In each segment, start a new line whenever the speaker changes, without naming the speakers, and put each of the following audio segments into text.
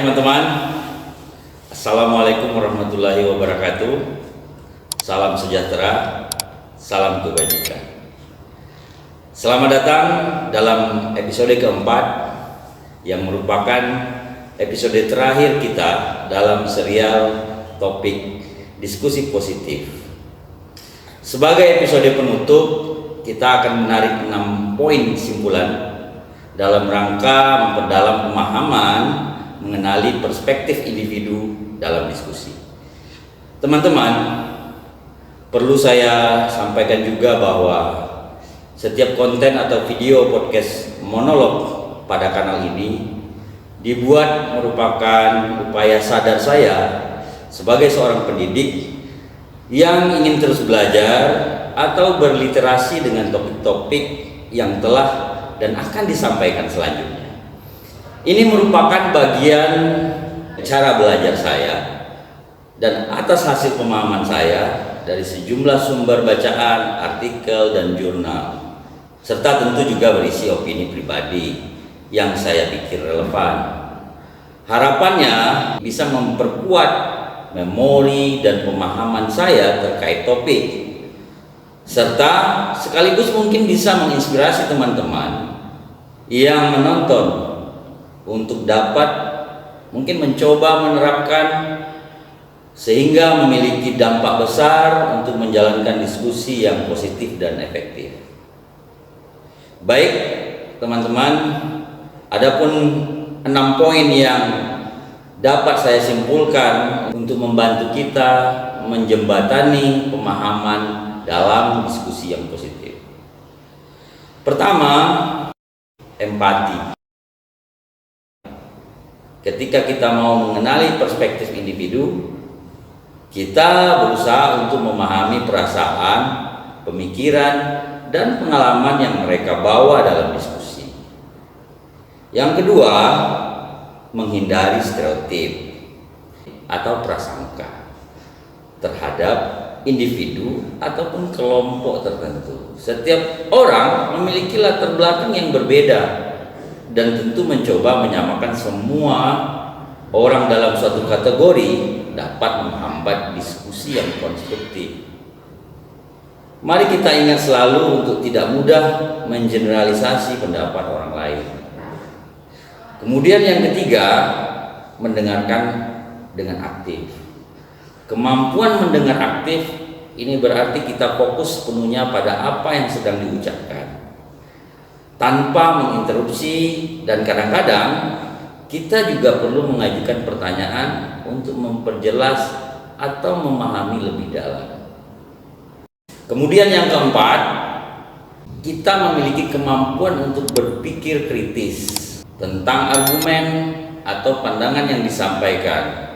teman-teman, Assalamualaikum warahmatullahi wabarakatuh. Salam sejahtera, salam kebajikan. Selamat datang dalam episode keempat yang merupakan episode terakhir kita dalam serial topik diskusi positif. Sebagai episode penutup, kita akan menarik 6 poin simpulan dalam rangka memperdalam pemahaman mengenali perspektif individu dalam diskusi. Teman-teman, perlu saya sampaikan juga bahwa setiap konten atau video podcast monolog pada kanal ini dibuat merupakan upaya sadar saya sebagai seorang pendidik yang ingin terus belajar atau berliterasi dengan topik-topik yang telah dan akan disampaikan selanjutnya. Ini merupakan bagian cara belajar saya dan atas hasil pemahaman saya dari sejumlah sumber bacaan, artikel, dan jurnal, serta tentu juga berisi opini pribadi yang saya pikir relevan. Harapannya bisa memperkuat memori dan pemahaman saya terkait topik, serta sekaligus mungkin bisa menginspirasi teman-teman yang menonton untuk dapat mungkin mencoba menerapkan sehingga memiliki dampak besar untuk menjalankan diskusi yang positif dan efektif. Baik teman-teman, adapun 6 poin yang dapat saya simpulkan untuk membantu kita menjembatani pemahaman dalam diskusi yang positif. Pertama, empati. Ketika kita mau mengenali perspektif individu, kita berusaha untuk memahami perasaan, pemikiran, dan pengalaman yang mereka bawa dalam diskusi. Yang kedua, menghindari stereotip atau prasangka terhadap individu ataupun kelompok tertentu. Setiap orang memiliki latar belakang yang berbeda dan tentu mencoba menyamakan semua orang dalam suatu kategori dapat menghambat diskusi yang konstruktif. Mari kita ingat selalu untuk tidak mudah mengeneralisasi pendapat orang lain. Kemudian yang ketiga, mendengarkan dengan aktif. Kemampuan mendengar aktif ini berarti kita fokus sepenuhnya pada apa yang sedang diucapkan tanpa menginterupsi, dan kadang-kadang kita juga perlu mengajukan pertanyaan untuk memperjelas atau memahami lebih dalam. Kemudian yang keempat, kita memiliki kemampuan untuk berpikir kritis tentang argumen atau pandangan yang disampaikan.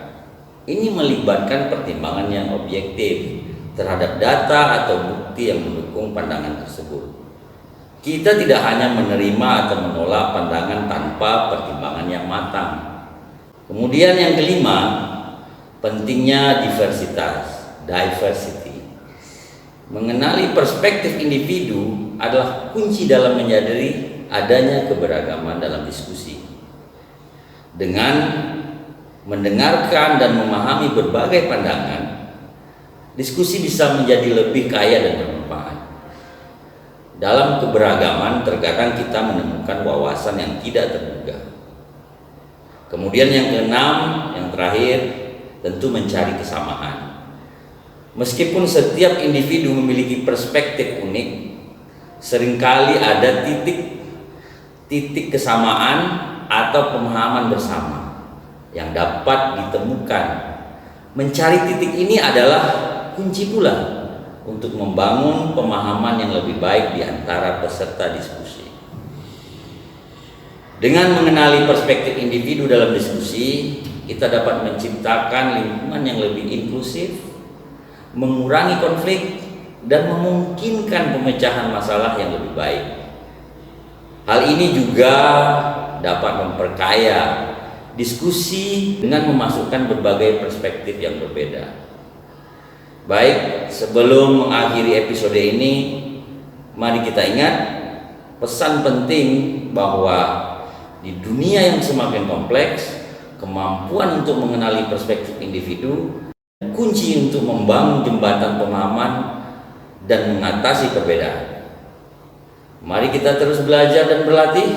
Ini melibatkan pertimbangan yang objektif terhadap data atau bukti yang mendukung pandangan tersebut. Kita tidak hanya menerima atau menolak pandangan tanpa pertimbangan yang matang. Kemudian yang kelima, pentingnya diversity. Mengenali perspektif individu adalah kunci dalam menyadari adanya keberagaman dalam diskusi. Dengan mendengarkan dan memahami berbagai pandangan, diskusi bisa menjadi lebih kaya dan bermanfaat. Dalam keberagaman terkadang kita menemukan wawasan yang tidak terduga. Kemudian yang keenam, yang terakhir, tentu mencari kesamaan. Meskipun setiap individu memiliki perspektif unik, seringkali ada titik kesamaan atau pemahaman bersama yang dapat ditemukan. Mencari titik ini adalah kunci pula untuk membangun pemahaman yang lebih baik di antara peserta diskusi. Dengan mengenali perspektif individu dalam diskusi, kita dapat menciptakan lingkungan yang lebih inklusif, mengurangi konflik, dan memungkinkan pemecahan masalah yang lebih baik. Hal ini juga dapat memperkaya diskusi dengan memasukkan berbagai perspektif yang berbeda. Baik, sebelum mengakhiri episode ini, mari kita ingat pesan penting bahwa di dunia yang semakin kompleks, kemampuan untuk mengenali perspektif individu, kunci untuk membangun jembatan pemahaman dan mengatasi perbedaan. Mari kita terus belajar dan berlatih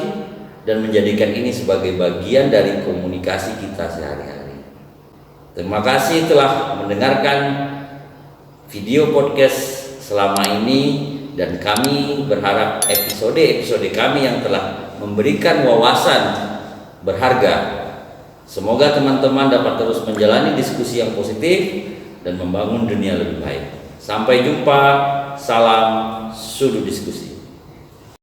dan menjadikan ini sebagai bagian dari komunikasi kita sehari-hari. Terima kasih telah mendengarkan video podcast selama ini, dan kami berharap episode-episode kami yang telah memberikan wawasan berharga. Semoga teman-teman dapat terus menjalani diskusi yang positif dan membangun dunia lebih baik. Sampai jumpa, salam Sudut Diskusi.